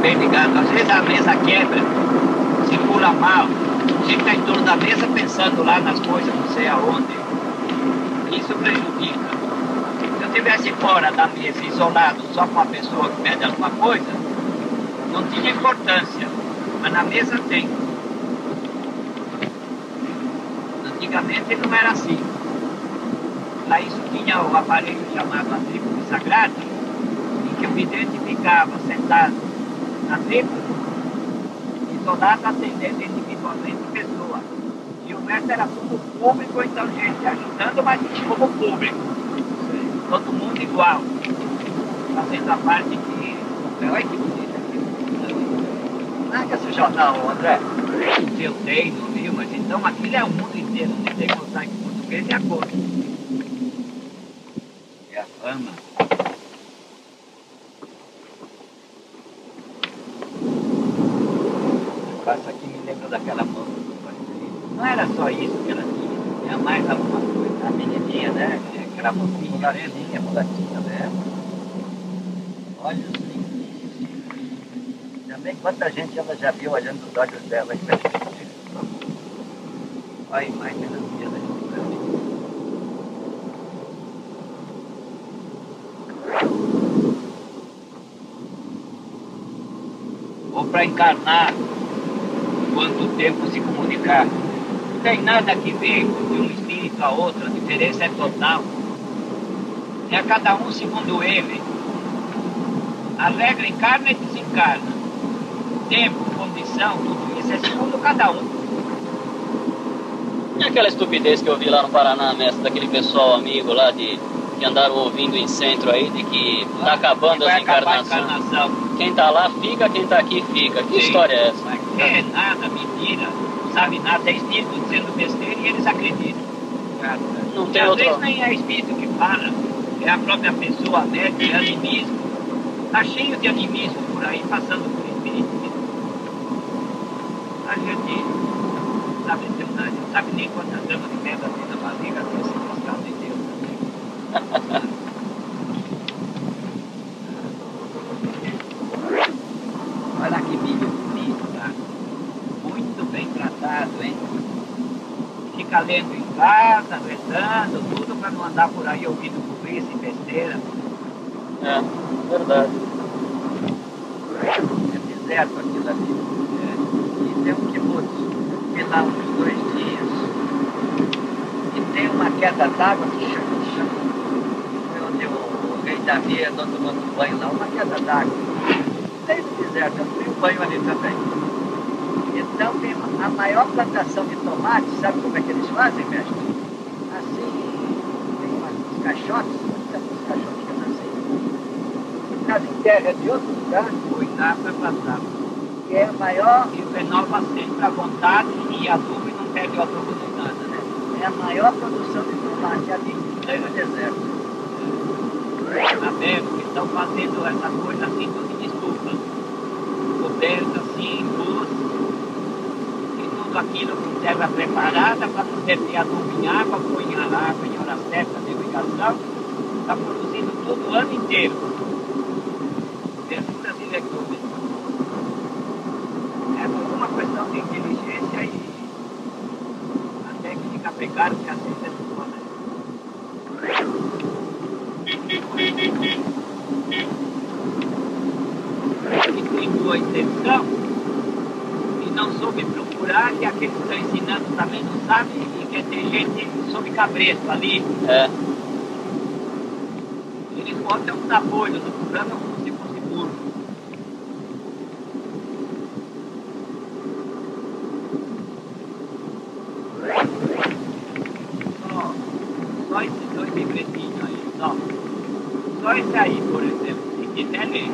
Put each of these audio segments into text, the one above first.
bem ligado. Às vezes a mesa quebra, circula mal. A gente está em torno da mesa pensando lá nas coisas, não sei aonde. Isso prejudica. Se eu estivesse fora da mesa, isolado, só com a pessoa que pede alguma coisa, não tinha importância. Mas na mesa tem. Antigamente não era assim. Lá isso tinha o aparelho chamado a tríplice sagrada, em que o vidente ficava sentado na tríplice, isolado, atendendo individualmente pessoa. E o resto era tudo público, então gente ajudando, mas como público. Todo mundo igual. Fazendo a parte que... Olha que bonito aqui. Larga esse jornal, André. Eu tenho, viu? Mas então aquilo é o mundo inteiro. Não tem que mostrar que português é a cor. É a fama. Essa aqui me lembra daquela moça. Não era só isso que ela tinha. Tinha mais alguma coisa. A menininha, né? Aquela mocinha, mulatinha, né? Olha os lindíssimos. Também quanta gente ela já viu olhando os olhos dela. Olha a imagem da filha da gente. Ou para encarnar quanto tempo se comunicar. Não tem nada que ver de um espírito a outro, a diferença é total. É cada um segundo ele. A regra encarna e desencarna. Tempo, condição, tudo isso é segundo cada um. E aquela estupidez que eu vi lá no Paraná, mestre, daquele pessoal amigo lá que andaram ouvindo em centro aí, de que tá acabando as encarnações. Quem tá lá fica, quem tá aqui fica. Que história é essa? Mas é nada, mentira. Não sabe nada, é espírito dizendo besteira e eles acreditam. Não tem às outro... vezes nem é espírito que fala, é a própria pessoa, né? É animismo. Tá cheio de animismo por aí, passando por espírito. A gente não sabe dizer nada, não sabe nem quantas gramas de pedra tem na barriga, tem esse moscado de Deus. Olha que vídeo bonito, tá? Muito bem tratado, hein? Fica lendo em casa, rezando, tudo para não andar por aí ouvindo burrice e besteira. É, verdade. É deserto aquilo ali. E tem um kibutz, vi lá uns 2 dias. E tem uma queda d'água que chama. Onde o rei Davi andou tomando banho lá, uma queda d'água. Tem no deserto, eu fui um banho ali também. Então tem a maior plantação de tomate, sabe como é que eles fazem, mestre? Assim, tem umas caixotes, uns caixotinhos assim. Casa em terra de outro lugar, cuidar para plantar. Que é a maior e renova sempre a vontade e adubo e não perde o adubo de nada, né? É a maior produção de tomate ali, no deserto. Tá vendo? Que estão fazendo essa coisa assim, tudo de estufa. Coberta assim, luz. Tudo aquilo com terra preparada para não perder adubo em água, põe a água em hora certa de irrigação, está produzindo tudo o ano inteiro. Verduras e legumes. É tudo uma questão de inteligência e a técnica pegar que assim é tudo, né? E tem boa intenção e não soube procurar, que aqueles que estão ensinando também não sabem, e que tem gente sob cabresto ali. É. Eles botam um apoio no programa como se fosse burro. Só esses 2 livretinhos aí, só esse aí, por exemplo, se quiser ler.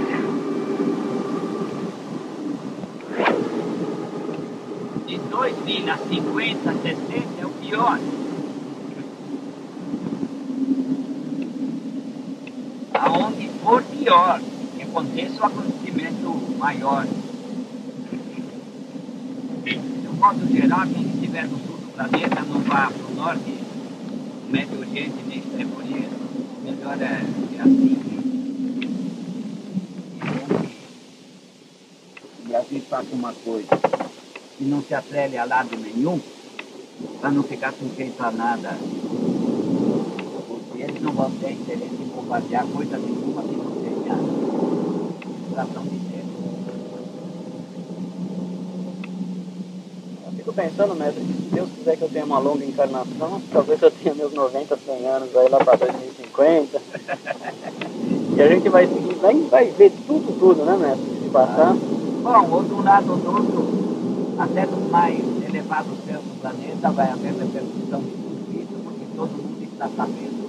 De 2000 a 50, 60 é o pior. Aonde for pior, que aconteça o acontecimento maior. De um modo geral, quem estiver no sul do planeta não vá para o norte, Médio Oriente nem Extremo Oriente. Melhor é assim. faça uma coisa que não se atrele a lado nenhum, para não ficar sujeito a nada. Porque eles não vão ter interesse em bombardear coisa nenhuma que não tenha extração de terra. Eu fico pensando, mestre, que se Deus quiser que eu tenha uma longa encarnação, talvez eu tenha meus 90, 100 anos aí lá para 2050. E a gente vai ver tudo, né, mestre? Se passar. Bom, outro lado do outro, até nos mais elevados céus do planeta vai haver repercussão de tudo isso, porque todo mundo está sabendo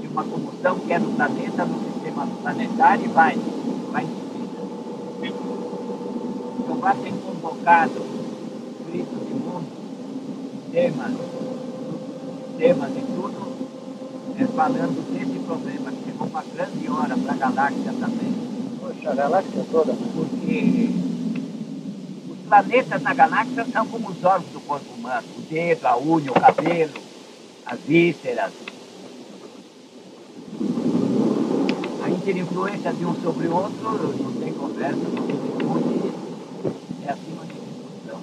de uma combustão que é no planeta, no sistema planetário, e vai subir. Jeová tem convocado espíritos de mundo, temas e tudo, falando desse problema, que chegou uma grande hora para a galáxia também. Poxa, a galáxia toda, né? Porque os planetas na galáxia são como os órgãos do corpo humano, o dedo, a unha, o cabelo, as vísceras. A interinfluência de um sobre o outro não tem conversa, não tem discute, é acima de discussão.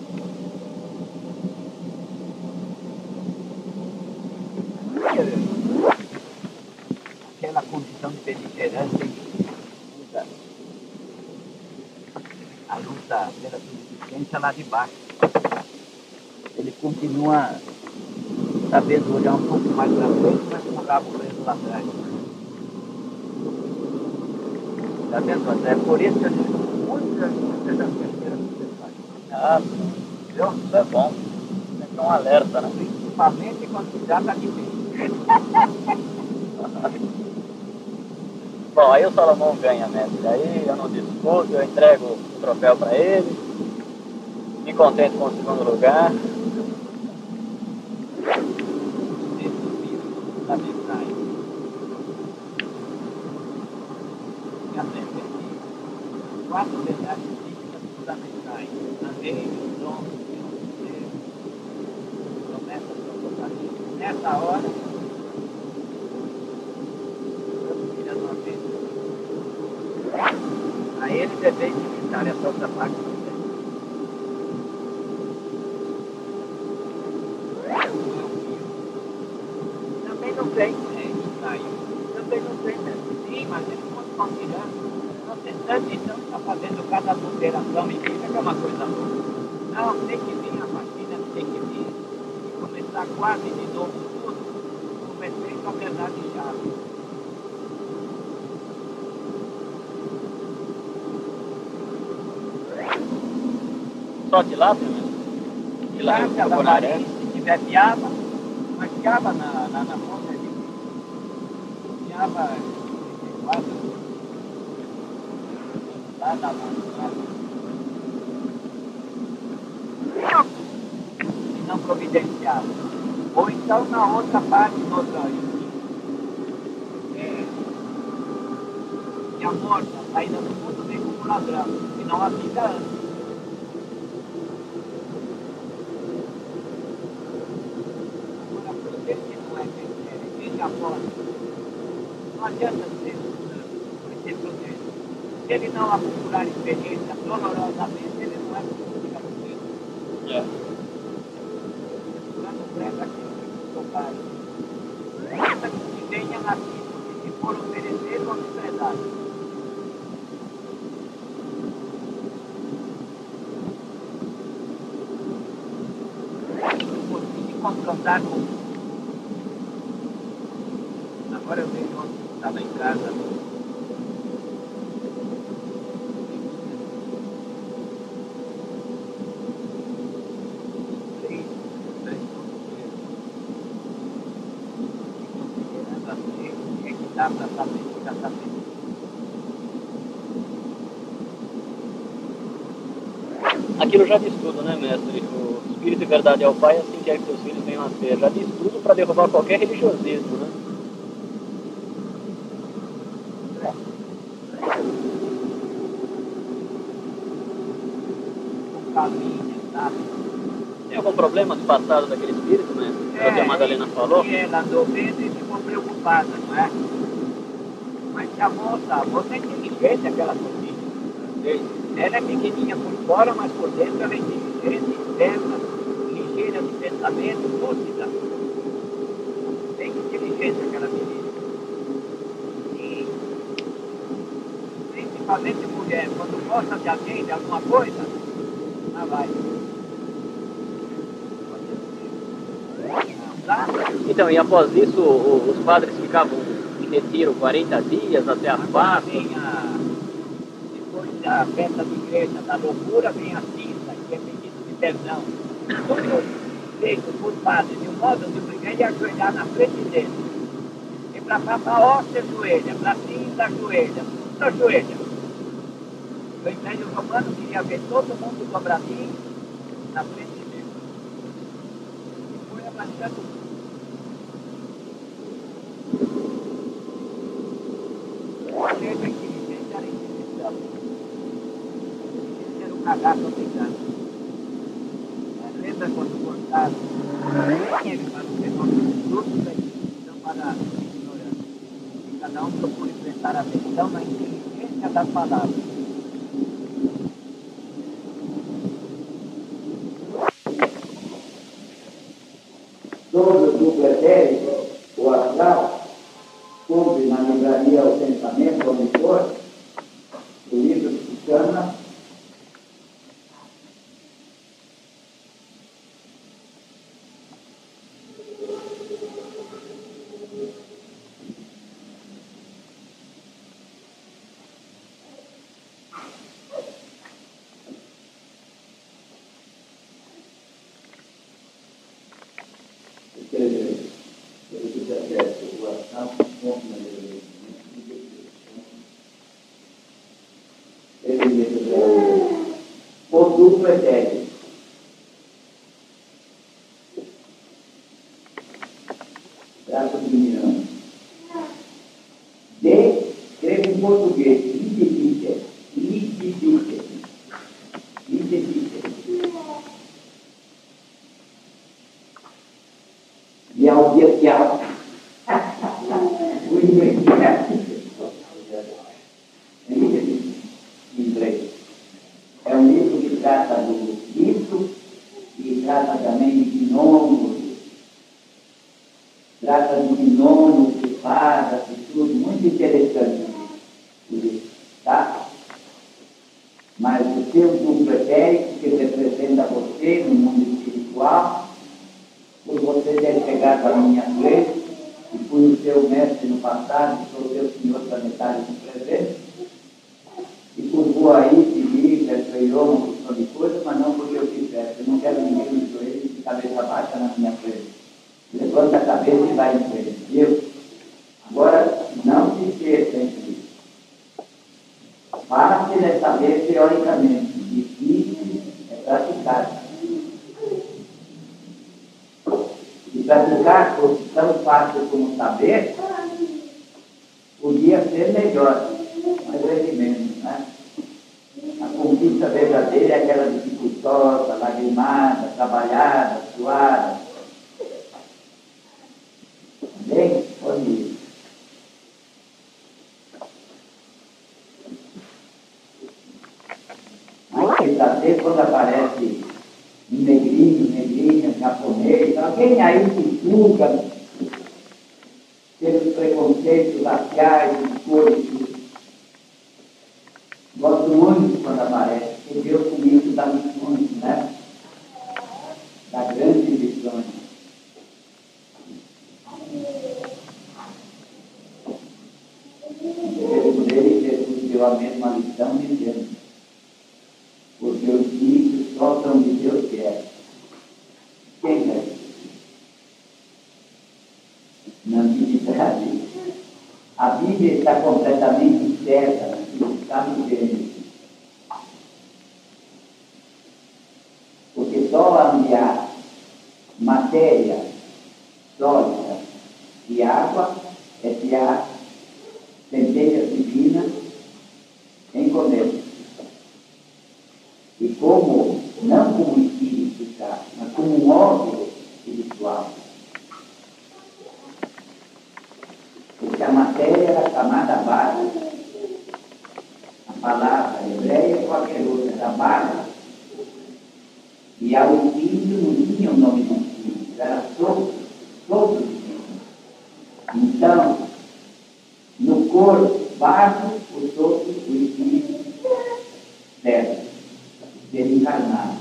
Aquela condição de beligerância que a luta pela subsistência lá de baixo. Ele continua sabendo olhar um pouco mais para frente, mas com o rabo preso lá atrás. Está vendo, André? Por isso que eu digo, muitas das besteiras que você faz. Ah, viu? Isso é bom. Sempre um alerta, né? Principalmente quando se trata de mim. Bom, aí o Salomão ganha, mestre. Aí eu não discuto, eu entrego o troféu para ele. Me contento com o segundo lugar. Quatro verdades bíblicas fundamentais: a lei, o dom, o Deus, promessas do Apocalipse. Nessa hora, a ele devem visitar essa outra parte do céu. Também não tem, também não tem, né? Sim, mas eles vão tirando. Então está fazendo cada ponderação e fica que é uma coisa boa. Não, tem que vir a vacina, tem que vir e começar quase de novo tudo, com respeito à verdade chave. Só de lá, mesmo? De lá eu procurarei. Se tiver piaba, mas piaba na ponta de piaba quase. Lá da e não providenciado. Ou então na outra parte, que a morta, saída do mundo vem como ladrão, e não a vida antes. Agora, por que não é que veja a morte? Não adianta ser esse processo. Se ele não acumular experiência dolorosamente, ele não é possível. É. Quando prega aquilo que o pai, prega que venha naquilo que se for oferecer ou desprezar. Eu consegui confrontar com. Agora eu vejo onde estava em casa. Aquilo já diz tudo, né, mestre? O Espírito de verdade é o Pai, assim quer que seus filhos venham a ser. Já diz tudo para derrubar qualquer religiosismo, né? O caminho, sabe? Tem algum problema do passado daquele espírito, mestre? É o que a Madalena falou? Ela andou vendo e ficou preocupada, não é? Mas a moça é inteligente, aquela família. Ela é pequenininha por fora, mas por dentro ela é inteligente, esperta, ligeira de pensamento, lúcida. Tem inteligência aquela menina. E principalmente mulher, quando gosta de alguém, de alguma coisa, lá vai. Então, e após isso, os padres ficavam em retiro 40 dias até as Páscoas? Depois da festa de igreja, da loucura, vem a cinza, que é pedido de perdão. Tudo feito por padre, de um modo de obrigar ele a ajoelhar na frente dele. E para Papa Hóstia, ajoelha, para cinza, ajoelha, tudo ajoelha. O Império Romano queria ver todo mundo dobradinho na frente dele. E foi abaixando. Seja inteligente, era Inquisição. Esse era o cagaço africano. Lembra quando cortaram? Ele para os negócios justos da Inquisição para a ignorância. E cada um procure prestar atenção na inteligência das palavras. Todo o pretérito, o astral, compre na livraria O Pensamento, onde for, o livro que se chama o duplo etéreo. Traço dominante. D, escreve em português, lidifica. E ao dia que há o inglês. Inglês. É um livro que trata do dito e trata também de gnomos, trata de gnomos, de fadas, de tudo, muito interessante o livro, tá? Mas o seu duplo etérico, que representa você no mundo espiritual, por você ter chegado à minha frente, e fui o seu mestre no passado, sou o seu senhor planetário no presente, e curvou aí, se liga, ajoelhou uma porção de coisas, mas não porque eu quisesse. Eu não quero ninguém no joelho de cabeça baixa na minha frente. Levanta a cabeça e vai em frente, viu? Agora, não se esqueça disso. Fácil é saber teoricamente, difícil é praticar. E praticar fosse tão fácil como saber, podia ser melhor, mas é de menos, né? A conquista verdadeira é aquela dificultosa, lagrimada, trabalhada, suada. Bem, pode ir. Mas verdadeiro, quando aparece um negrinho, negrinha, japonês, alguém aí se julga pelos preconceitos raciais, de cores. Gosto muito quando aparece, porque Deus com isso dá missões, né? Dá grandes missões. Por ele, Jesus deu a mesma lição dizendo, porque os ímpios só são de Deus que é. Quem é? Na antiguidade, a Bíblia está completamente certa, está no Gênesis. Porque só onde há matéria sólida e água é que há centelhas divinas em comércio. E como, não como espírito, tá? Mas como um órgão espiritual. Porque a matéria era a camada básica. A palavra hebreia é qualquer barra, e ao espírito não tinha o nome do espírito, era sopro divino. Então, no corpo, barro, o sopro do espírito dele, dele encarnado.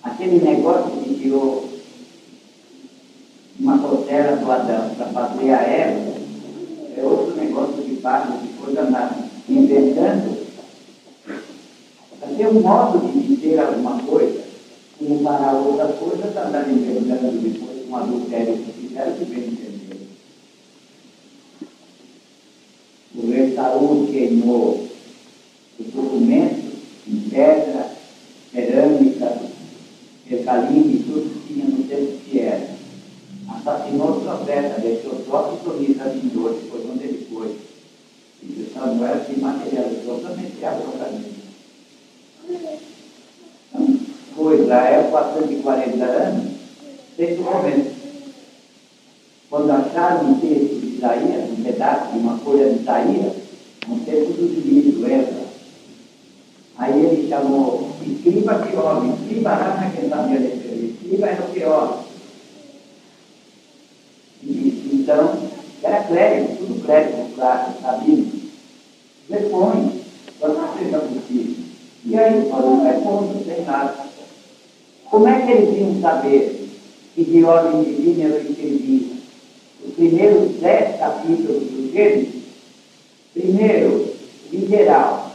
Aquele negócio que tirou uma costela do Adão para fazer a Eva, é outro negócio que faz, depois andar inventando. Tem um modo de dizer alguma coisa, como para outra coisa, está andando inventando depois um adultério que fizeram, que bem entender. O rei Saul queimou os documentos em pedra, cerâmica, pergalinho e tudo que tinha no tempo que era. Assassinou o profeta, deixou só a sonista de dor, depois onde ele foi. E Samuel se materializou para meter a boca dele. Então, foi Israel 440 anos, sem documento. Quando acharam um texto de Isaías, um pedaço de uma folha de Isaías, um texto do juízo, Ezra. Aí ele chamou escriba pior, escriba lá na questão de eleger, escriba era o pior. Então, era clérigo, tudo clérigo, claro, sabia? Repõe, quando seja possível. E aí, quando repõe, não tem nada. Como é que eles iam saber que de ordem divina eu escrevi os primeiros 10 capítulos do Gênesis? Primeiro, literal.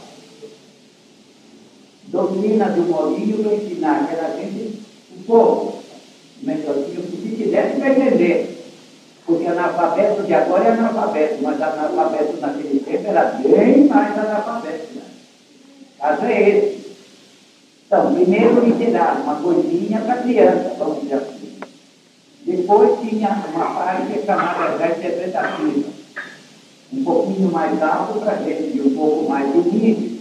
Doutrina do molinho para ensinar aquela gente, o povo, melhorzinho, se tivesse para entender. Porque analfabeto de agora é analfabeto, mas analfabeto naquele tempo era bem mais analfabeto. Né? O caso é esse. Então, primeiro literário, uma coisinha para criança, vamos dizer assim. Depois tinha uma parte que é chamada já interpretativa. Um pouquinho mais alto para a gente, e um pouco mais humilde.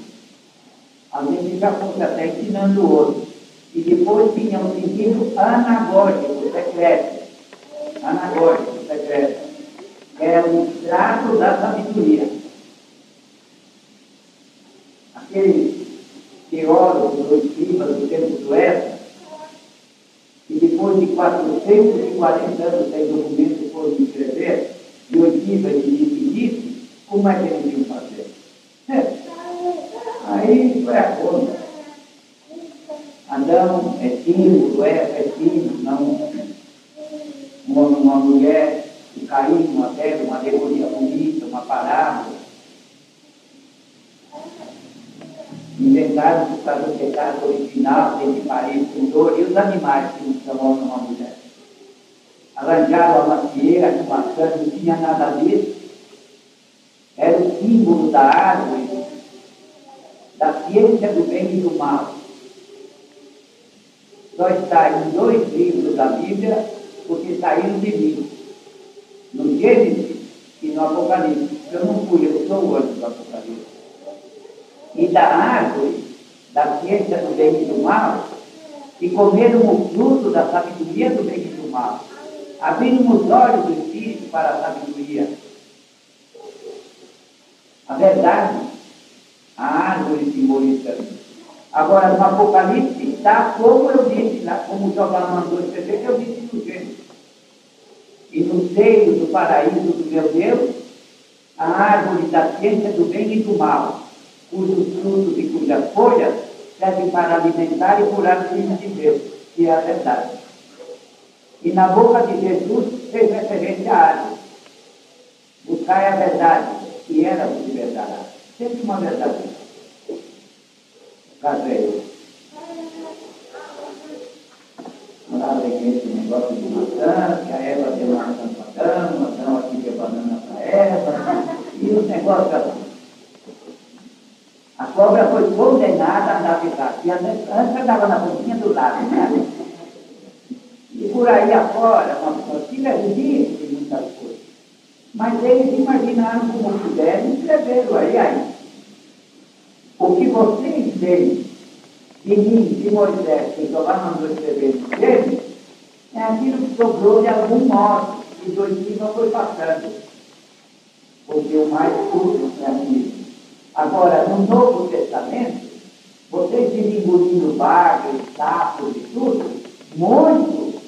A gente já fosse até ensinando o outro. E depois tinha um sentido anagógico, secreto. Anagógico, secreto. Era o trato da sabedoria. Aquele teólogo do escriba do tempo do Ezra, que depois de 440 anos sem documento foram escrever, e o escriba lhe disse, como é que eles iam fazer? Aí foi a conta. Adão é tímido, Eva é tímido, não uma mulher, um carinho, uma pedra, uma alegoria bonita, uma parábola. Inventaram por causa do pecado original, tem que parir com dor, e os animais que não chamam uma mulher. Arranjaram a macieira com maçã, não tinha nada disso. Era o símbolo da árvore, da ciência do bem e do mal. Só está em 2 livros da Bíblia, porque saíram de mim. No Gênesis e no Apocalipse. Eu não fui, eu sou o anjo do Apocalipse. E da árvore, da ciência do bem e do mal, e comeram o fruto da sabedoria do bem e do mal. Abriram os olhos do Espírito para a sabedoria. A verdade, a árvore simboliza isso. Agora, no Apocalipse está como eu disse, lá, como o Jeová mandou escrever, que eu disse no Gênesis. E no seio do paraíso do meu Deus, a árvore da ciência do bem e do mal, cujos frutos e cujas folhas servem para alimentar e curar os filhos de Deus, que é a verdade. E na boca de Jesus fez referência à árvore. Buscai a verdade, e ela vos libertará. Sempre uma verdade. Caso é esse. Falava esse negócio de maçã, que a Eva deu maçã para Adão, Adão aqui deu banana para Eva, e os negócios assim. A cobra foi condenada a andar pecado. E antes andava na pontinha do lado, né? E por aí afora, uma pessoa tira ridículo de muitas coisas. Mas eles imaginaram como puderam e escreveram aí. O que vocês veem de mim, de Moisés, que Jeová mandou escrever no Gênesis, é aquilo que sobrou de algum modo, que do não foi passando. Porque o mais puro é aquilo. Agora, no Novo Testamento, Vocês ficam engolindo bagres, sapos e tudo, muito,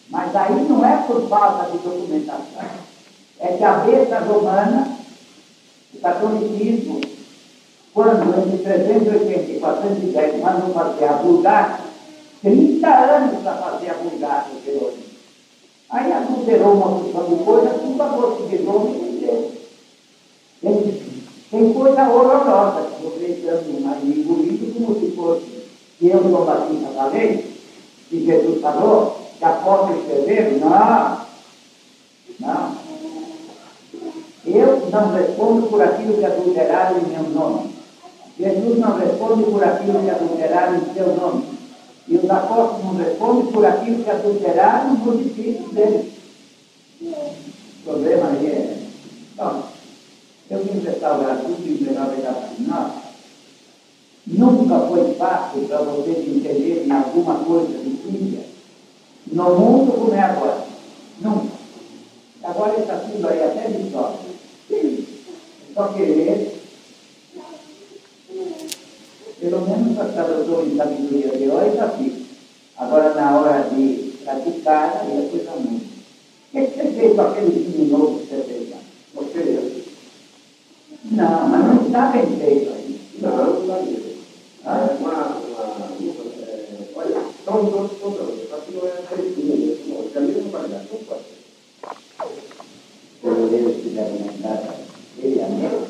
mas aí não é por falta de documentação. É que a besta romana, o catolicismo, quando entre 380 e 410 mandam fazer a Vulgata, 30 anos para fazer a Vulgata do Jerônimo. Aí adulterou uma porção de coisa, tudo a gosto de Roma e Deus. Tem coisa horrorosa que vocês estão aí engolindo como se fosse que eu sou batista da lei, que Jesus falou, que apóstolo escreveram. Não. Eu não respondo por aquilo que adulteraram em meu nome. Jesus não responde por aquilo que adulteraram em seu nome. E os apóstolos não respondem por aquilo que adulteraram nos discípulos deles. O problema aí é... Bom, eu vim restaurar tudo e levar a verdade final. Nunca foi fácil para vocês entenderem alguma coisa de Bíblia no mundo como é agora. Nunca. Agora está tudo aí até de história. Só querer, pelo menos as traduções de sabedoria de hoje está aqui. Agora, na hora de praticar, aí a coisa muda. O que você fez com aquele vinho novo que você fez lá? Você? Não, mas não está bem feito aí. Não está bem. Olha, são todos controles. Aqui não é a caretinha, é a mesma qualidade. Não pode ser. Pelo Deus que deve lembrar, ele é meu.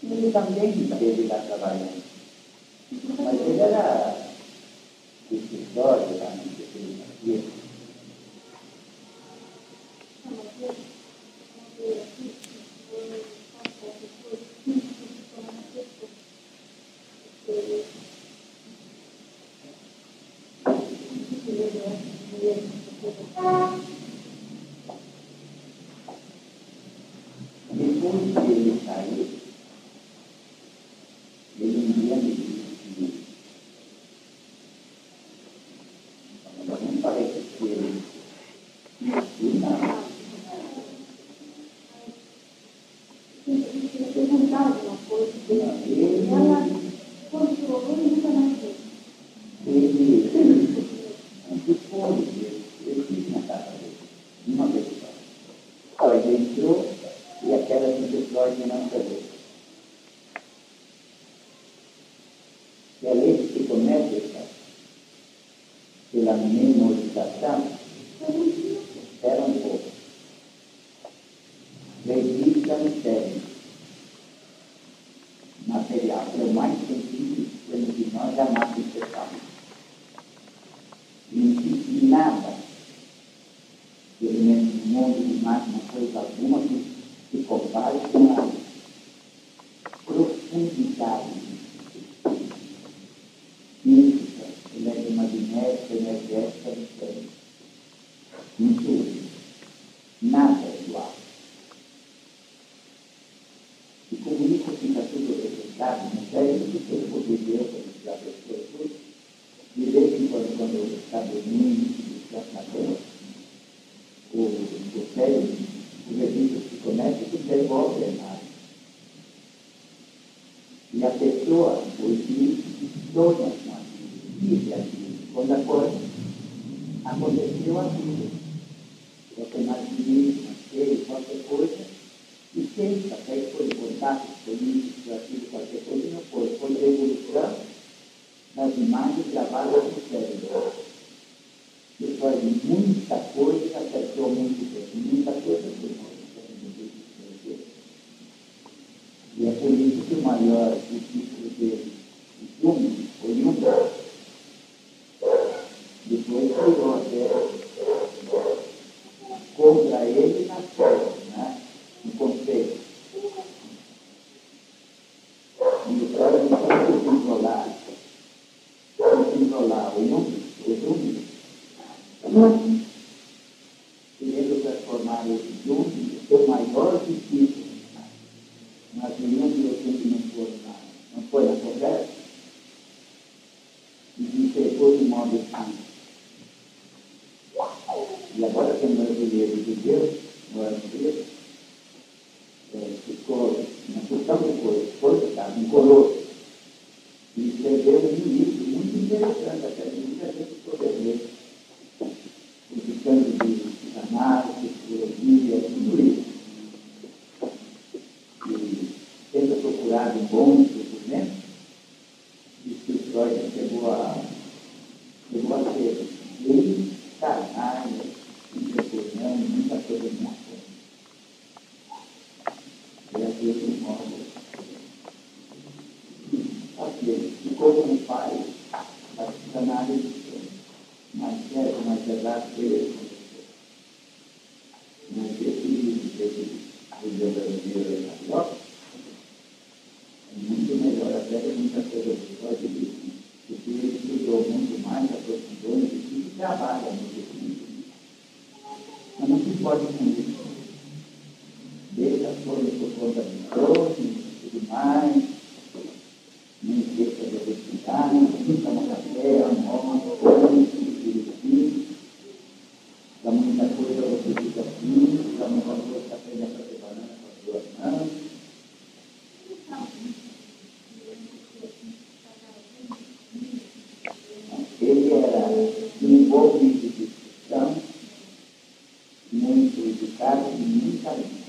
Ele também esteve lá trabalhando. Mas ele era escritório lá no Secretaria. Depois que ele saiu, ele um dia me disse que não parece que ele não. Ele perguntava uma coisa dele, ela continuou e nunca mais fez. Ele eu fiz na casa dele, uma vez só. Ele entrou e aquela simplicidade não perdeu. E a lei se comete pela memorização, espera um pouco. Revista no cérebro. Material, é o mais científico pelo que nós jamais pensamos. Não existe nada, pelo menos no mundo de máquina, coisa alguma que se compare com a profundidade física, eletromagnética, energética do cérebro. Não tudo. Nada é igual. E como isso fica tudo registrado no cérebro, que tem poder de Deus, que já pessoa tudo, de vez em quando eu está dormindo, o cérebro, o registro se conecta e devolve a imagem. E a pessoa, o espírito, sonha com aquilo, vive aquilo. Quando acorda, aconteceu aquilo. Você imagina, nasceu, qualquer coisa, e pensa, até que foi contato político, aquilo, qualquer coisa, não foi. Foi revolução das imagens gravadas no cérebro. E faz muita coisa, acertou muito bem, muita coisa foi muito. E é por isso que o maior discípulo dele, Jung, foi Jung. Depois criou até contra ele na série, né? No conceito. E o cara não pode controlar o Jung. Querendo transformar esse Jung em seu maior discípulo. Mas nenhum de vocês não foi colosso. E escrevemos um livro muito interessante, até muita gente poder ler, publicando de análise, psicologia, tudo isso. E tendo procurado bons documentos, diz que o Freud chegou a ser bem carnal, interpolando, muita coisa de uma coisa. E aqui eu modo. Assim, como pai, a psicanálise mais sério, mais exato, mas esse livro brasileiro é muito melhor até que muita coisa que pode dizer, porque ele estudou muito mais aprofundou e trabalha muito. Mas não se pode com isso. Deixa as coisas por conta de todos e tudo mais. Não esqueça de exercitar, toma café, almoço, come, direitinho. Dá muita coisa, você fica assim, dá muita coisa, você aprende a fazer banana com as duas mãos. Ele era um bom de discussão, muito educado e muito carinho.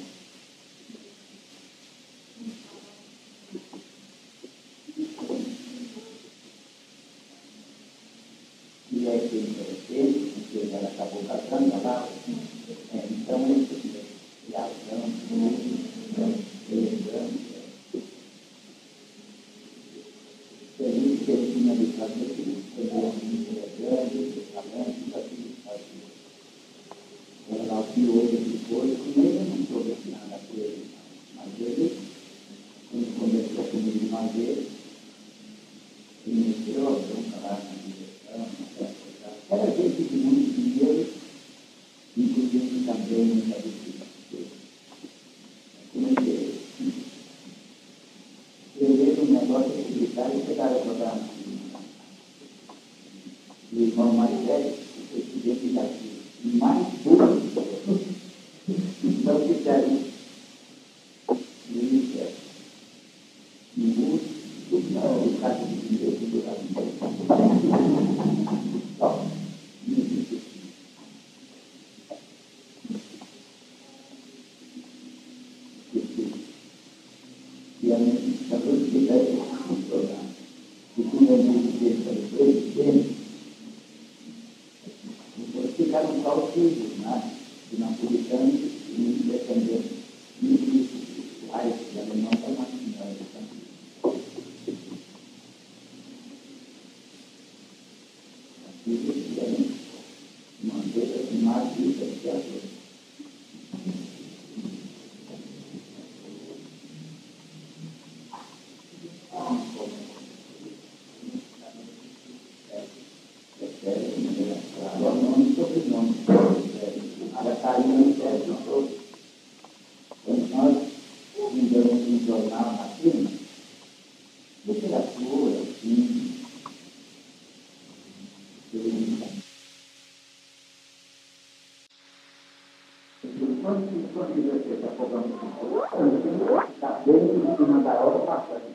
E é que interessante, porque ela acabou casando lá, então ele criação, elegância, feliz que ele tinha de fazer isso, ele era muito elegante, talento, tudo que fazia. Ela viu ele depois, com ele não soube nada com ele, mas ele, quando conversou comigo uma vez, ele me deu a bronca lá na direção, era gente de muito dinheiro, inclusive também muita difícil. Como é que é? Eu vejo um negócio de militar e pegaram para dar o irmão mais velho, o presidente daqui, mais burro, não fizeram milícia, não, o caso de direito do só, e a minha acabou de ficar funcionar. E como eu disse que ele foi presidente, depois ficaram só os filhos, né? De napolitanos e independentes. E pais de alemão para nacionais. Aquilo que é manter as mais vivas que as outras. Quando nós vendemos um jornal na firma, literatura, filme, quando você está fogando, está bem em cima da hora passando.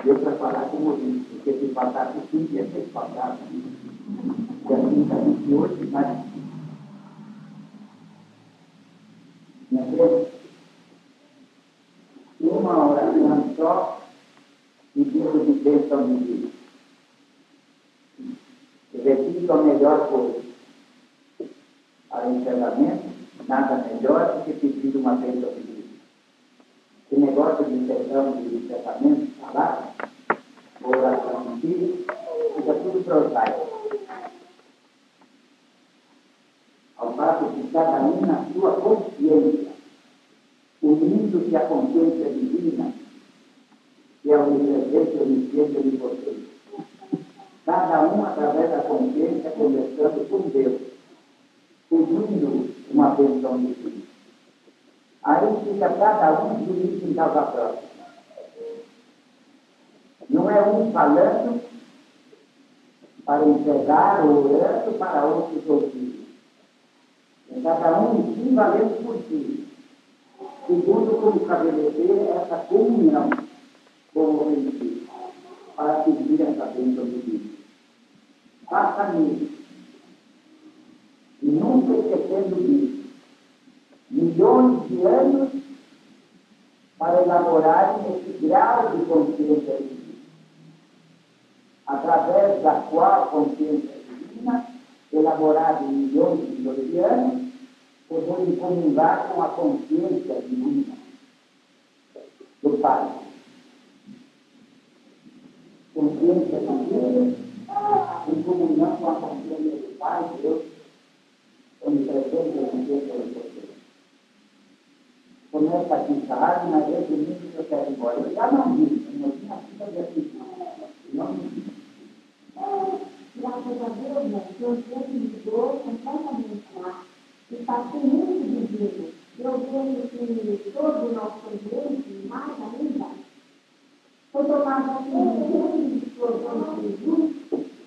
Deu para falar com o ouvinte, porque se passasse 5 dias, se passasse. E assim está 28, mas. Uma oração só, pedindo de bênção de Deus. Repito a melhor coisa. Ao encerramento, nada melhor do que pedir uma bênção de Deus. Esse negócio de encerramento, falar, oração em si, fica tudo prosaico. Ao passo que cada um na sua consciência, unindo-se à consciência divina, que é o universo onisciente de vocês. Cada um, através da consciência, conversando com Deus, pedindo uma bênção divina. Aí fica cada um juiz em causa própria. Não é um falando para entregar ou orando para outros ouvirem. Cada um sim valendo por si. Segundo, como estabelecer essa comunhão com o Espírito, para seguir essa bênção de Deus. Faça nisso. E nunca esquecendo disso. Milhões de anos para elaborarem esse grau de consciência divina, através da qual consciência divina, elaborada em milhões de anos, podemos comungar com a consciência divina do Pai. Consciência divina, em comunhão com a consciência do Pai, Deus, onipresente e onipotente. Começa aqui em casa, mas eu domingo eu quero ir embora. Eu já não vi, eu não tinha sido assim. Não vi. Graças a Deus, né? Eu mudou completamente lá. E passei muito divino. Eu vejo que todo o nosso ambiente, mais ainda, foi tomado assim, de grande explosão de luz,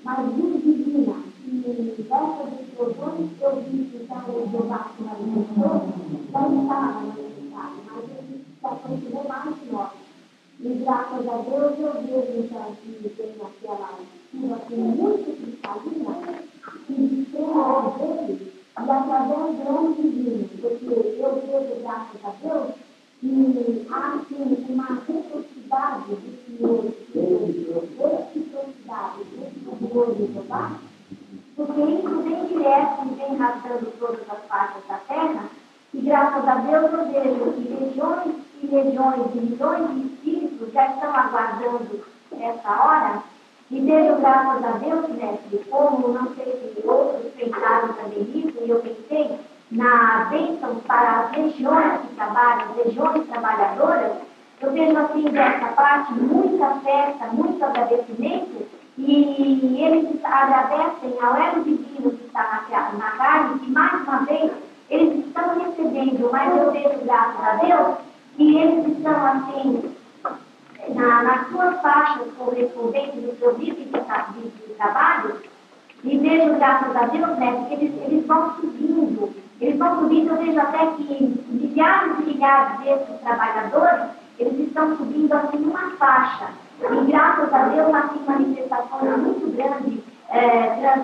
mas luz divina. E dessas explosões eu vi que estava jogado na pessoa, não estava na necessidade, mas ele se aproximou mais de nós. E graças a Deus eu vejo então que tem aquela escura assim, muito cristalina, que desceu dele e através do homem divino, porque eu vejo, graças a Deus, que há assim uma reciprocidade desse poderoso Jeová, porque isso vem direto e vem rasgando todas as partes da terra, e graças a Deus eu vejo que legiões e legiões e milhões de espíritos já estão aguardando essa hora, e vejo, graças a Deus, mestre, como não sei se outros pensaram também nisso, e eu pensei na bênção para as legiões que trabalham, as legiões trabalhadoras, eu vejo assim dessa parte muita festa, muito agradecimento, e eles agradecem ao elo divino que está na carne, e mais uma vez eles estão recebendo, mas eu vejo, graças a Deus, que eles estão assim, nas suas faixas correspondentes do seu vídeo de trabalho, e vejo, graças a Deus, né, que eles vão subindo, eu vejo até que milhares e milhares desses trabalhadores, eles estão subindo assim numa faixa, e graças a Deus, assim, manifestações muito grandes,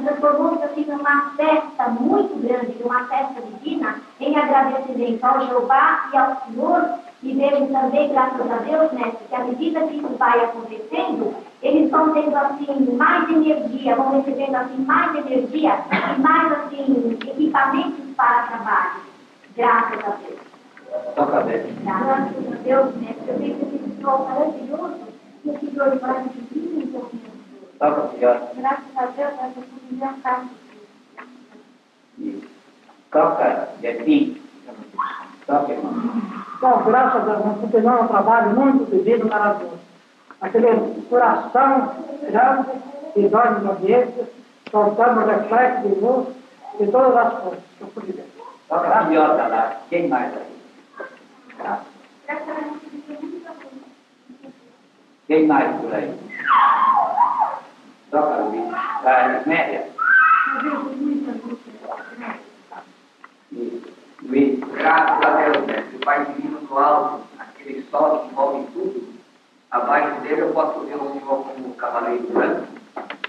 transformou-se assim numa festa muito grande, numa festa divina, em agradecimento ao Jeová e ao Senhor, e vejo também, graças a Deus, né, que à medida que isso vai acontecendo, eles vão tendo assim mais energia, vão recebendo assim mais energia e mais assim equipamentos para trabalho. Graças a Deus. Graças a Deus, né, eu vejo esse sol maravilhoso, esse glorioso divino, então. Graças a Deus, nós estamos inventando. Toca, Jefinho. Toca, irmão. Bom, graças a Deus, nós continuamos um trabalho muito divino, maravilhoso. Aquele coração grande que dorme no ambiente, soltando o reflexo de luz de todas as coisas. Toca a viola lá. Quem mais aí? Quem mais por aí? Toca, Luiz. Média. Luiz, graças a Deus, né? O Pai Divino do alto, aquele sol que envolve tudo, abaixo dele eu posso ver o Senhor como o cavaleiro branco,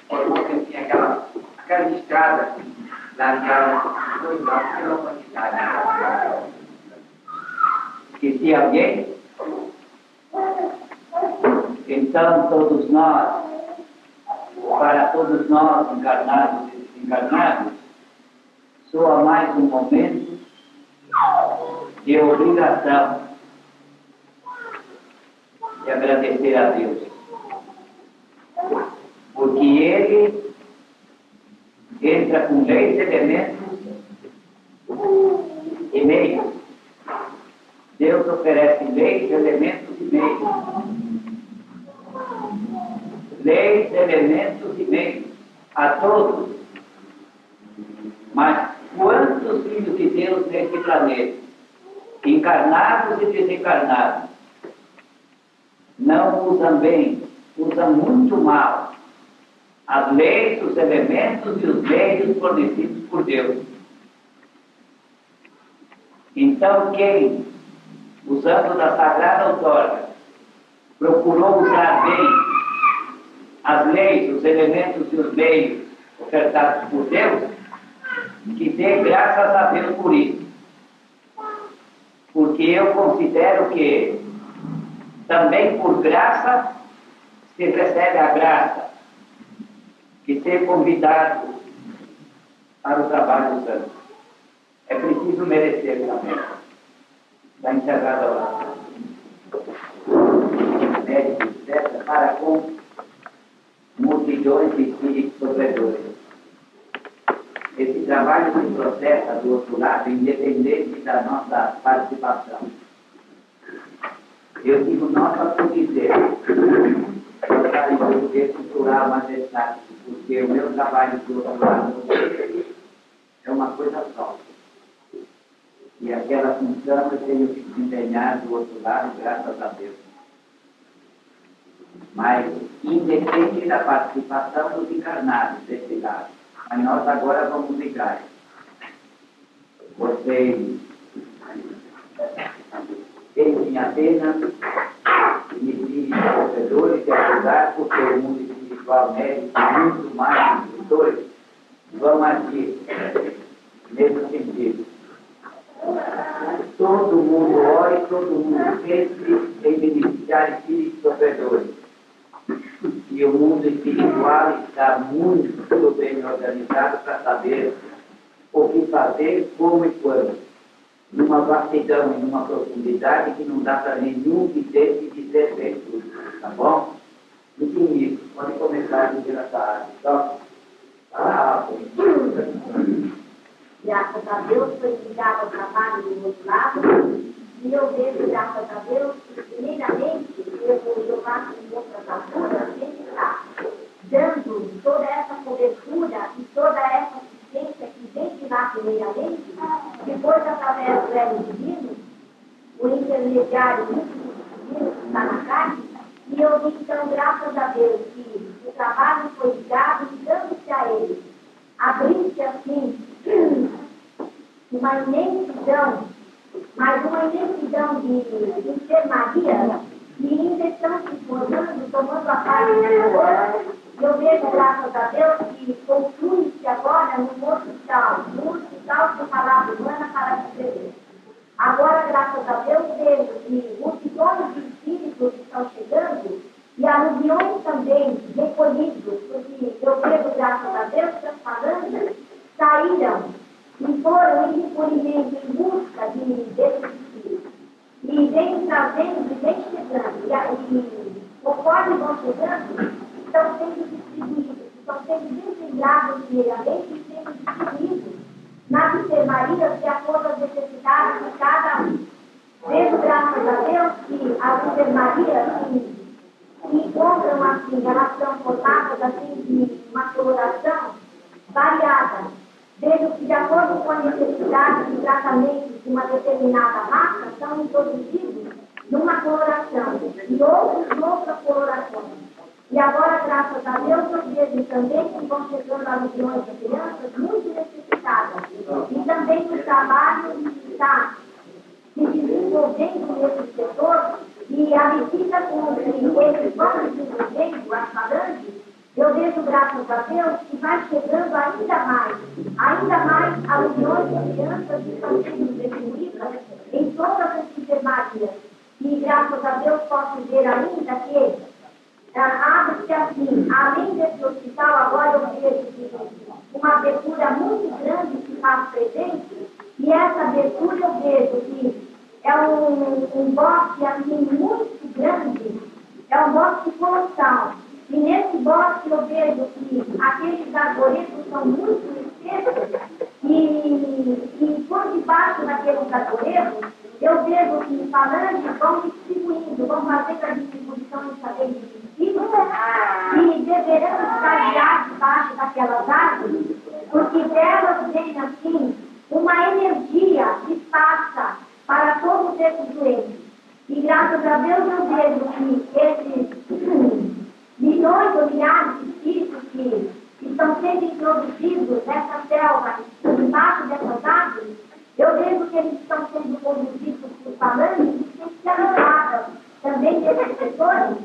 formou assim aquela estrada assim, largada dois lados pela humanidade. Esqueci alguém? Então, todos nós, para todos nós, encarnados e desencarnados, soa mais um momento de obrigação de agradecer a Deus. Porque Ele entra com leis, elementos e meios. Deus oferece leis, elementos e meios. Leis, elementos e meios a todos. Mas quantos filhos de Deus nesse planeta, encarnados e desencarnados, não usam bem, usam muito mal as leis, os elementos e os meios fornecidos por Deus? Então, quem, usando da sagrada outorga, procurou usar bem as leis, os elementos e os meios ofertados por Deus, que dê graças a Deus por isso. Porque eu considero que também por graça se recebe a graça, que ser convidado para o trabalho santo. É preciso merecer também. Está encerrada a oração. Médico, etc., para com multidões de espíritos sofredores. Esse trabalho se processa do outro lado, independente da nossa participação. Eu digo nossa por dizer, gostaria de poder culturar mais detalhes, porque o meu trabalho do outro lado é uma coisa só. E aquela função eu tenho que desempenhar do outro lado, graças a Deus. Mas independe da participação dos encarnados desse lado. Mas nós agora vamos ligar. Vocês têm apenas espíritos sofredores de ajudar, porque o mundo espiritual médico muito mais instrutores vão agir nesse sentido. Todo mundo ora e todo mundo sempre em beneficiar espíritos sofredores. E o mundo espiritual está muito bem organizado para saber o que fazer, como e quando. Numa vastidão e numa profundidade que não dá para nenhum vidente dizer bem tudo. Tá bom? Infinito. Pode começar a dizer essa arte. Só. Graças a Deus, foi ligado ao trabalho do outro lado. E eu vejo, graças a Deus, que, primeiramente, eu faço em outras alturas, ele está dando toda essa cobertura e toda essa assistência que vem de lá primeiramente, depois, através do elo divino, o intermediário divino que está na carne, e eu digo, então, graças a Deus, que o trabalho foi ligado e dando-se a ele. Abriu-se assim uma imensidão, mas uma imensidão de enfermaria, e ainda estão se formando, tomando a parte agora. Eu vejo, graças a Deus, que conclui-se agora no hospital de palavra humana para dizer. Agora, graças a Deus, vejo que multidões de espíritos estão chegando e aluviões também recolhidos, porque eu vejo, graças a Deus, que as falanges saíram e foram em recolhimento em busca desses espíritos. E vem trazendo, e vem chegando. E conforme vão chegando, estão sendo distribuídos, estão sendo desenhados primeiramente e sendo distribuídos nas enfermarias de acordo às necessidades de cada um. Vejo, graças a Deus, que as enfermarias se encontram assim, elas são formadas assim de uma coloração variada. Vejo que, de acordo com a necessidade de tratamento de uma determinada raça, são introduzidos numa coloração e outros noutra coloração. E agora, graças a Deus, eu vejo também que vão chegando aluviões de crianças muito necessitadas. E também o trabalho está se desenvolvendo nesse setor e a medida com que eles vão desenvolvendo as falanges, eu vejo, graças a Deus, que vai chegando ainda mais aluviões de crianças que estão sendo distribuídas em todas as enfermarias. E, graças a Deus, posso ver ainda que abre-se assim, além desse hospital, agora eu vejo uma abertura muito grande que faz presente, e essa abertura eu vejo que é um bosque assim, muito grande, é um bosque colossal. E nesse bosque eu vejo que aqueles arvoredos são muito espessos e por debaixo daqueles arvoredos eu vejo que falanges vão distribuindo, vão fazendo a distribuição de saber de princípio e deverão estar debaixo daquelas árvores, porque delas vem assim uma energia que passa para todos esses doentes. E graças a Deus eu vejo que esses milhões ou milhares de espíritos que estão sendo introduzidos nessa selva, embaixo dessas árvores, eu vejo vejo que eles estão sendo conduzidos por falanges especializadas também desses setores,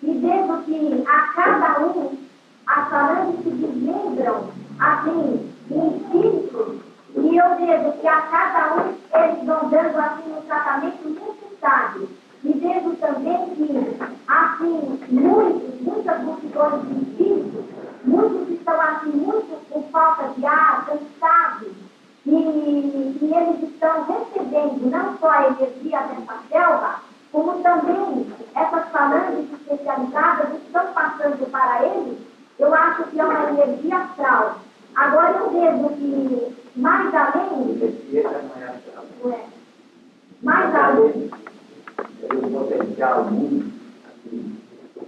e vejo que a cada um as falanges se desmembram assim, em espírito, e eu vejo que a cada um eles vão dando assim um tratamento necessário. E vejo também que, assim, muitas multidões de espíritos, muitos estão assim, muito com falta de ar, cansados, e eles estão recebendo não só a energia dessa selva, como também essas falanges especializadas estão passando para eles, eu acho que é uma energia astral. Agora eu vejo que mais além, mais além,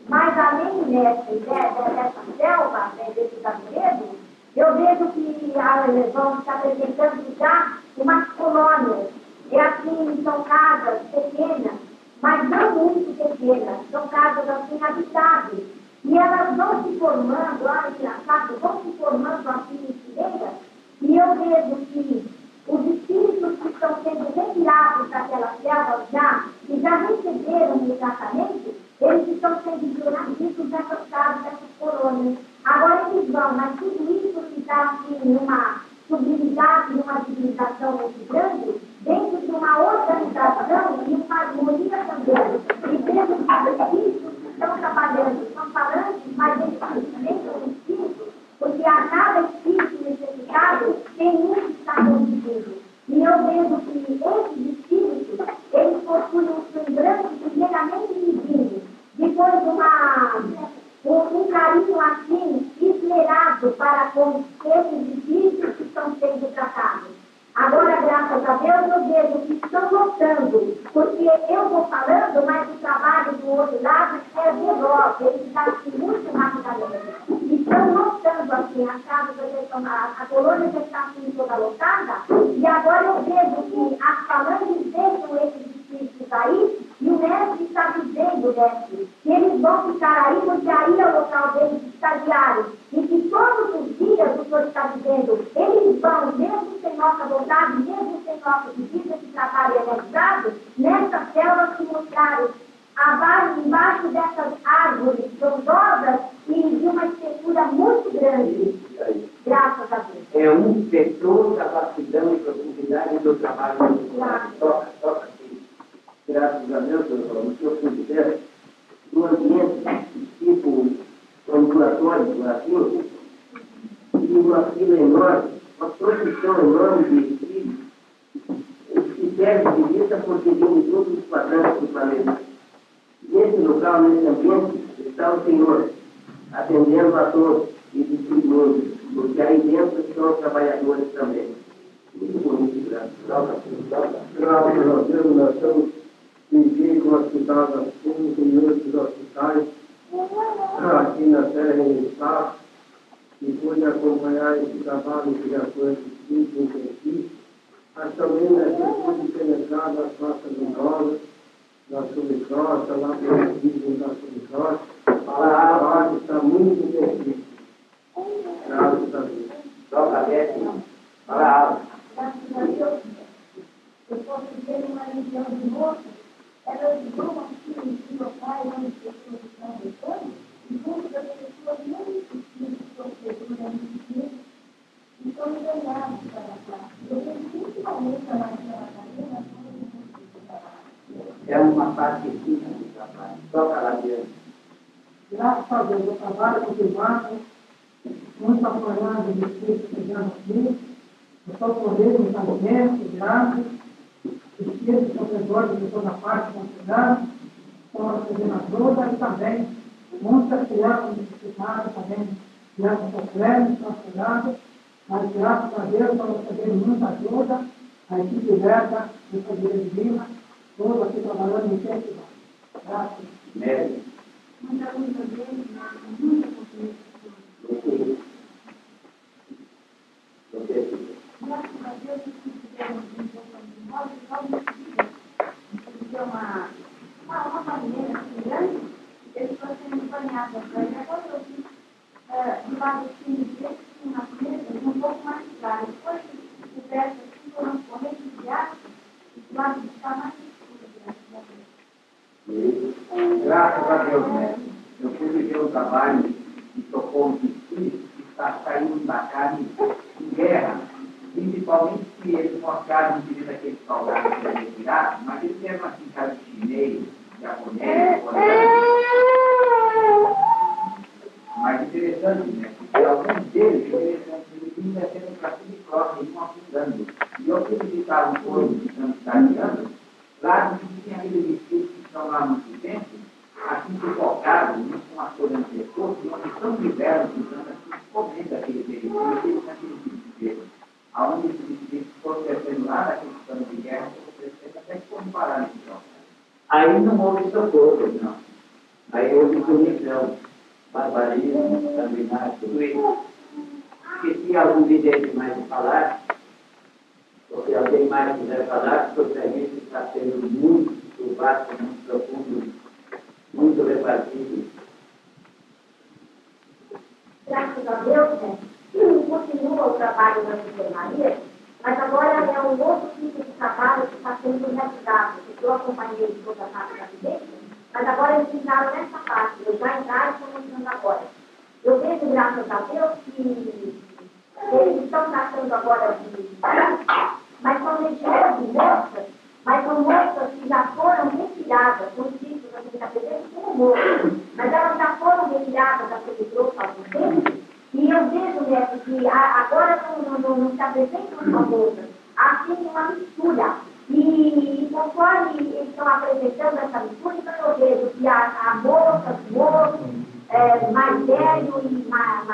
mais além dessa selva, desse gabinete, eu vejo que vão se apresentando já umas colônias. É assim, são casas pequenas, mas não muito pequenas, são casas assim habitáveis. E elas vão se formando, olha que engraçado, vão se formando assim em fileiras, e eu vejo que os espíritos que estão sendo retirados daquelas selvas já, que já receberam o tratamento, eles estão sendo introduzidos nessas casas, nessas colônias. Agora eles vão, mas tudo isso que está assim, numa sublimidade, numa civilização muito grande, dentro de uma organização e uma harmonia também. E vejo que os espíritos que estão trabalhando são falantes, mas eles também são espíritos, porque a cada espírito necessitado tem um que está contribuindo. E eu vejo que esses espíritos, eles possuem um semblante primeiramente divino, depois um carinho assim, esmerado para com esses espíritos que estão sendo tratados. Agora, graças a Deus, eu vejo que estão notando, porque eu vou falando, mas o trabalho do outro lado é veloz, ele está assim, muito rapidamente. Estão notando assim, as casas, a colônia já está assim toda lotada, e agora eu vejo que as falanges deixam esses espíritos aí, e o mestre está dizendo, mestre, que eles vão ficar aí, porque aí é o local deles estagiários, e que todos os dias, o senhor está dizendo, eles vão, mesmo sem nossa vontade, mesmo sem nosso pedido, esse trabalho é realizado, nessas selvas que mostraram embaixo dessas árvores frondosas e de uma espessura muito grande. Graças a Deus. É um setor da vastidão e profundidade do trabalho do Claro. Toca aqui. Graças a Deus, o senhor considera um ambiente tipo ambulatório do Brasil, e uma fila enorme, uma produção enorme de espíritos, que serve de vista porque vem em todos os quadrantes do planeta. Nesse local, nesse ambiente, está o Senhor, atendendo a todos e distribuindo, porque aí dentro estão os trabalhadores também. Muito bonito, graças a Deus, nós estamos em com o Hospital das Públicas e outros hospitais, aqui na Terra e no Estado, e pude acompanhar esse trabalho que já foi muito intensivo, mas também na pude penetrar nas nossas idosas, da subcrosta, lá pelo vídeo da subcrosta, a parte está muito intensiva. Graças a Deus. Toca aberto, fala alto. Graças a Deus, eu posso ter uma região de moças, elas vão aqui em locais onde as pessoas estão retornando, e muitas das pessoas nem estão segurando isso, e estão enganados para cá. Eu tenho principalmente a Marcela Carina, É uma parte fina do trabalho. Toca lá dentro. Graças a Deus, o trabalho continuado, muito apoiando os espíritos que chegando aqui, eu estou correndo nos alimentos, graças, espíritos sofredores de toda parte estão chegando, estão recebendo ajuda e também muitas crianças necessitadas, também crianças sofrendo, estão chegando, mas graças a Deus estão recebendo muita ajuda, a equipe Verda, do Poder de Lima, todos aqui trabalhando em tempo. Graças. Médio. muita luta deles, muita consciência. Graças a Deus, que fizeram um pouco de nós, e nós não fizemos uma maneira assim grande, eles foram sendo banhados. Agora eu vi de lado dos filhos deles, umas mesas um pouco mais claras. Depois, cobertas assim, foram correntes de água, principalmente se eles mostraram direito aquele salgado que era retirado, mas eles eram assim, caras chinês, japonês, coreano. Mas interessante, né? Porque alguns deles, interessante, eles vinham descendo para cima e próximo, iam afundando. E eu fui visitar um povo de Santo Italiano, lá tinha aqueles vestidos que estão lá no centro, assim sufocados, com uma folha no pescoço, e onde estão diversos, assim, comendo aquele vestido, aonde esse vestido foi crescendo lá naquele plano de guerra, foi crescendo até que foi parar nesse troço. Aí não houve socorro, não. Aí houve punição, barbarismo, sanguinário, tudo isso. Esqueci algum vidente mais de falar, ou se alguém mais quiser falar, porque o serviço está sendo muito vasto, muito profundo, muito repartido. Graças a Deus, né? Continua o trabalho da enfermaria, mas agora é um outro tipo de trabalho que está sendo realizado, que eu acompanhei toda a parte da vidência, mas agora eles entraram nessa parte, eu já entraram e estou mostrando agora. Eu vejo, graças a Deus, que eles estão tratando agora de mas são legiões de moças, mas são moças que já foram retiradas, são títulos da Secretaria como moças, mas elas já foram retiradas daquele grupo há algum tempo, e eu vejo, mestre, que agora não se apresentam as moças, assim uma mistura. E conforme eles estão apresentando essa mistura, então eu vejo que há moças, moços, mais velhos e mais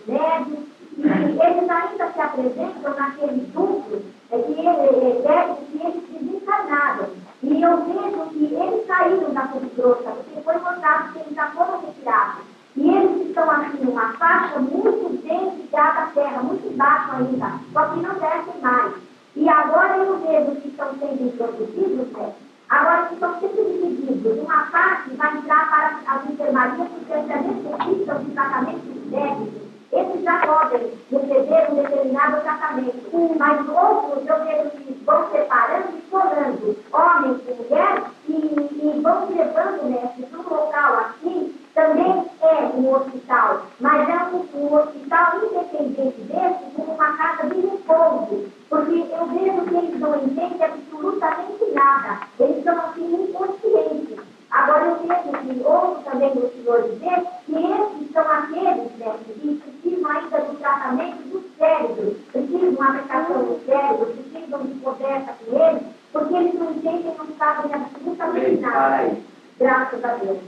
médios, e eles ainda se apresentam naquele duplo que eles desencarnaram. E eu vejo que eles saíram da subgrossa, porque foi mostrado que eles já foram retirados. E eles estão aqui numa faixa muito dentro da terra, muito embaixo ainda, só que não descem mais. E agora eu vejo que estão sendo introduzidos, né? Agora que estão sendo divididos. Uma parte vai entrar para as enfermarias, porque eles necessitam de tratamentos técnicos. Esses já podem receber um determinado tratamento, mas outros eu vejo que vão separando e colando homens e mulheres e vão levando, né, para um local assim, também é um hospital, mas é um hospital independente desse, como uma casa de repouso, porque eu vejo que eles não entendem absolutamente nada, eles são assim inconscientes. Agora eu vejo que ouço também o senhor dizer que esses são aqueles, né, que precisam ainda do tratamento do cérebro, precisam de uma aplicação do cérebro, precisam de conversa com eles, porque eles não entendem, não sabem absolutamente nada. Graças a Deus.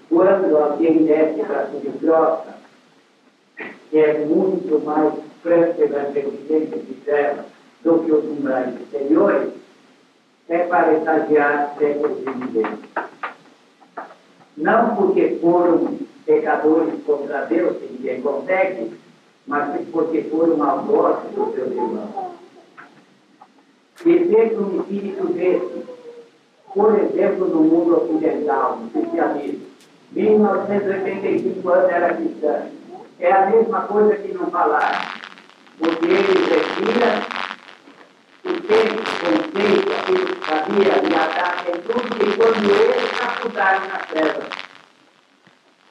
Quando alguém desce para a subgrossa, que é muito mais franca e evangelizante de terra do que os umbrais exteriores, é para estagiar séculos de vivência. Não porque foram pecadores contra Deus, que ninguém consegue, mas porque foram maldosos dos seus irmãos. Exemplo um espírito desse, por exemplo, no mundo ocidental, no cristianismo, 1985 anos era cristã. É a mesma coisa que não falar, porque ele retira o tempo, o conceito, aquilo que sabia, e ataca em tudo, e quando eles capturaram na terra.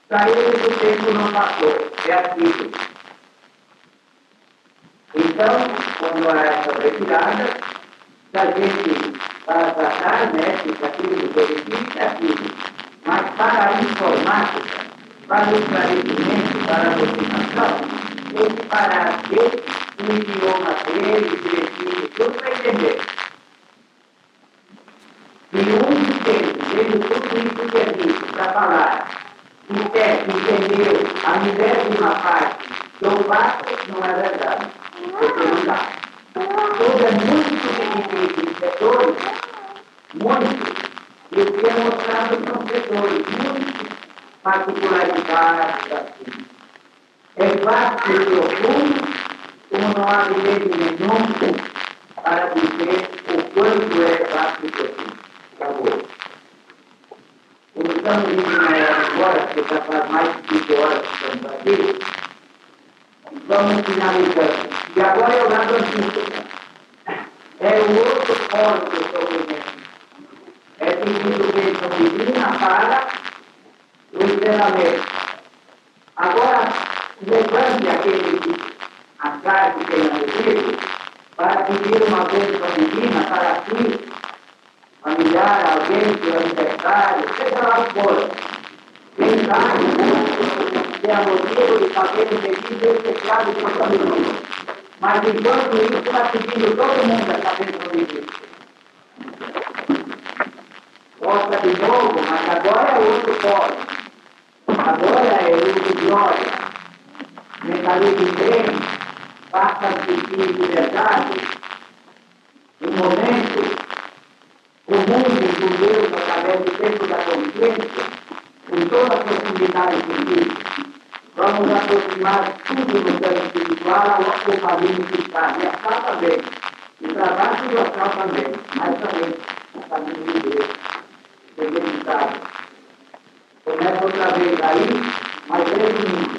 Para eles o tempo não passou, é aquilo. Então, quando há essa retirada, se a gente, para tratar, né, que aquilo que verifica é aquilo, mas para a informática, para o esclarecimento, para a doutrinação, tem que parar dele, o idioma dele, direitinho, tudo para entender. Se um entende tudo isso que é dito para falar, e quer entender a milésima parte do fato, não é verdade, porque não dá. Tudo é muito difícil em setores, muito, e o que é mostrado são setores muito particularidades assim. É vasto e profundo, como não há direito nenhum para dizer o quanto é vasto e profundo. Acabou. Como estamos indo na era agora, que já faz mais de 5 horas que estamos aqui, vamos finalizando. E agora é o lado antigo. É o outro ponto do sofrimento. É pedido bênção divina para o ensinamento. Agora, levante aquele a carne que tem no livro, para pedir uma bênção divina para si, familiar, alguém, seu aniversário, seja lá o que for. Quem sabe, tem motivo de fazer um pedido especial de sua família. Mas enquanto isso, está pedindo todo mundo essa bênção divina. Gosta de novo, mas agora é outro pode. Agora é uso de glória. Mentalize bem, faça sentir liberdade. Um momento, comungue com Deus através do tempo da consciência, com toda a profundidade possível. Vamos aproximar tudo no plano espiritual ao nosso caminho cristão. E astral também. O trabalho do astral também. Mas também o caminho de Deus. Identidade. Começa outra vez aí, mas resumindo.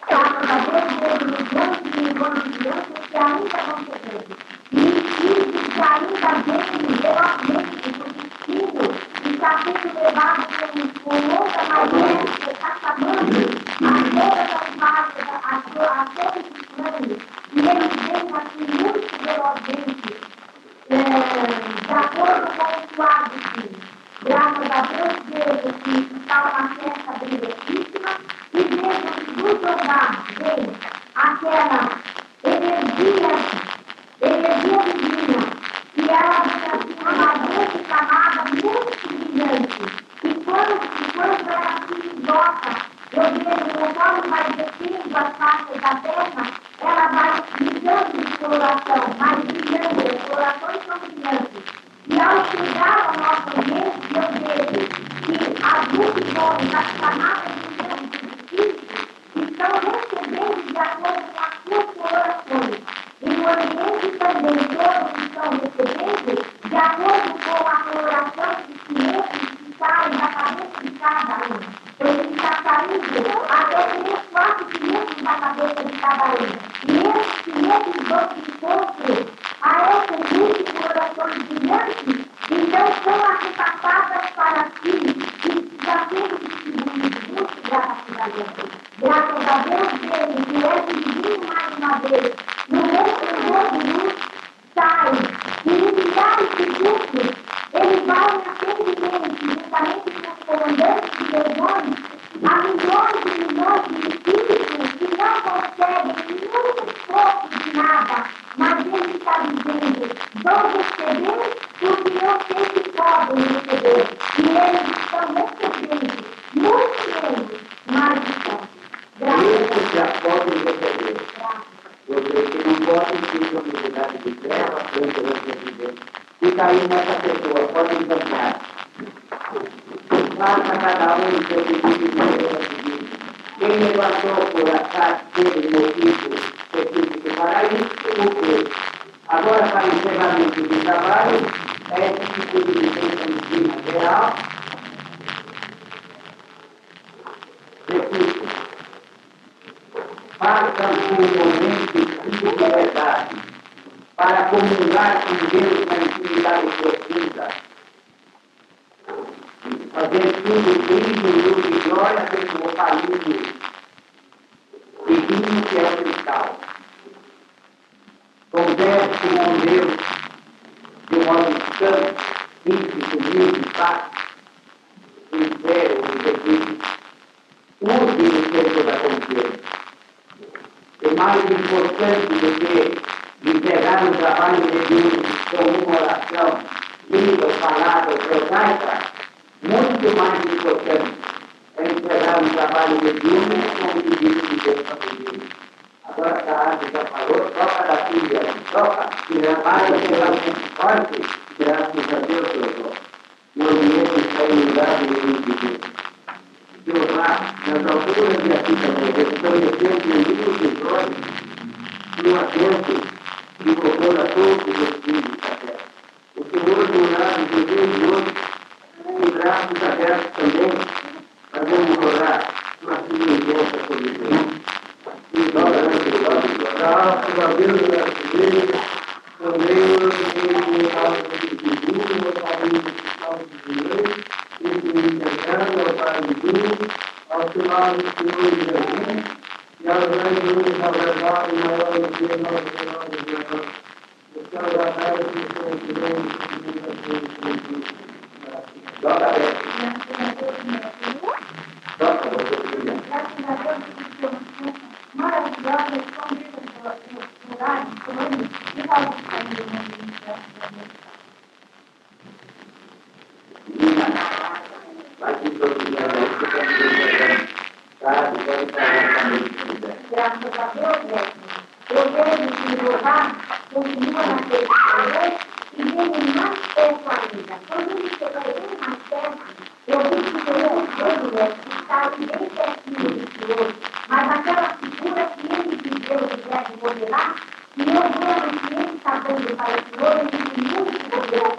Graças a Deus, Deus nos deu enquanto crianças que ainda vão ser presos. E espíritos que ainda vêm velozmente do destino e está sendo levado com outra maneira de caçamento a todas as marcas, a todos os planos. E eles vêm assim muito velozmente, de acordo com o suave destino. Graças a Deus, vejo que está uma festa brilhantíssima e vejo que do lugar vem aquela energia divina e ela vem assim uma grande camada muito brilhante. E quando ela se esgota, eu vejo conforme vai descendo as faixas da terra, ela vai ligando de coloração, mais brilhante, as colorações são brilhantes. E ao chegar ao nosso ambiente, eu vejo que as multidões, as camadas de espíritos, estão recebendo de acordo com as suas colorações. E no ambiente também todos estão recebendo de acordo com a coloração de silêncio que sai da cabeça de cada um. Ele está saindo até 3, 4 silêncios da cabeça de cada um. E esses silêncios vão de encontro a essas multicolorações brilhantes, então são arrepassadas para si e já sendo distribuídos muito gratuitamente. Graças a Deus, Deus, que é divino mais uma vez, no vencedor de luz, sai e em milhares de grupos, ele vai naquele juntamente com os comandantes de legiões, a milhões de espíritos que não conseguem nenhum pouco de nada, mas ele está dizendo, vão receber porque eu sei que podem receber. E eles estão recebendo muito menos, mas estão. Isso já podem receber. Porque se não podem ter unidade de terra, frente ao presidente. Fica aí nessa pessoa, pode encaminhar. Faça cada um o seu pedido de receber. Quem levantou por achar ter motivo específico para isso, o fez. Agora, para o encerramento do trabalho, é esse tipo de licença geral. Repito, façam um momento de liberdade para comungar com Deus na intimidade profunda. Fazer tudo brilho, luz e glória pelo caminho divino que é o cristal. Converse com Deus de um modo santo, simples, humilde, fácil, sincero, objetivo. Use o tempo da consciência. É mais importante do que entregar um trabalho de Deus com uma oração, lida, falada, prosaica, muito mais importante é entregar um trabalho de Deus com o pedido de Deus para Deus. Agora a arte já falou, troca da filha, troca, que já vai chegar muito forte, graças a Deus, doutor. O ambiente está iluminado em luz de Deus. Deus lá, nas alturas de aqui também, resplandecendo em luz e glória, no atento e procura todos os filhos da terra. O Senhor do lado de Deus e hoje, de braços abertos também, fazemos orar uma semelhança sobre Deus. Graças a Deus, graças a Deus, também eu tenho um caso de Jesus, meu Pai de Deus, e me entregando ao Pai de Deus, ao final do Senhor Jesus, e aos anjos da verdade maior do que nós Graças a Deus, né? Eu vejo que o lugar continua naquele valor e vem mais perto ainda. Quando ele chegou bem mais perto, eu vi que o meu dedo, né, está bem pertinho do Senhor, mas aquela figura que ele viveu de deve modelar, e eu vejo que ele está dando para o Senhor, ele tem muito poder.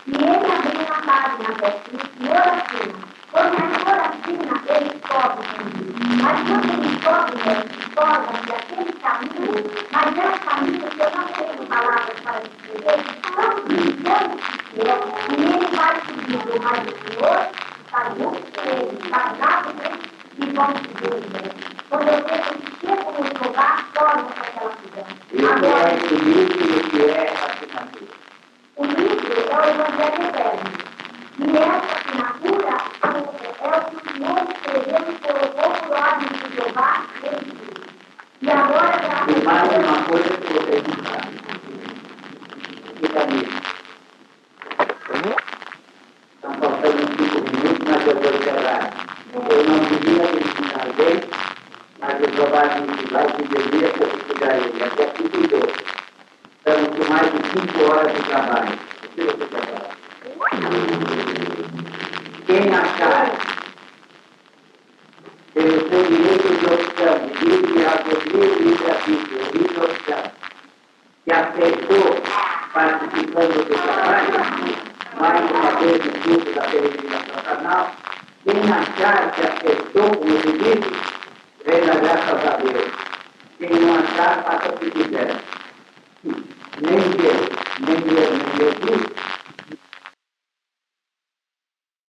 E ele abriu na página, e o Senhor assim. Quando a Senhor assina, ele sobe comigo. Mas quando ele sobe, sobe aquele caminho, mas é um caminho que eu não tenho palavras para descrever, tão brilhante que é, e ele vai subindo, mas o Senhor está junto com ele, está dado dele, e vão seguindo ele. Quando eu vejo que chego nesse lugar, sobe aquela figura. Agora, o livro que é a assinatura. O livro é o Evangelho Eterno. E essa assinatura é o que o Senhor escreveu e colocou por ordem de Jeová nesse livro. E agora, E mais uma coisa que você não sabe. Fica nisso. Estão faltando 5 minutos, mas eu vou encerrar. Eu não queria ensinar bem, mas o Jeová disse, vai que devia que eu estudar ele. Até aqui cuidou. Estamos com mais de 5 horas de trabalho. O que você quer falar? Quem achar pelo seu direito de opção, livre albedrío, livre-arbítrio, livre opção, que aceitou participando do trabalho, mais uma vez no curso da peregrinação carnal, quem achar que aceitou, como eu disse, renda graças a Deus. Quem não achar, faça o que quiser. Nem Deus, nem Deus, nem Jesus,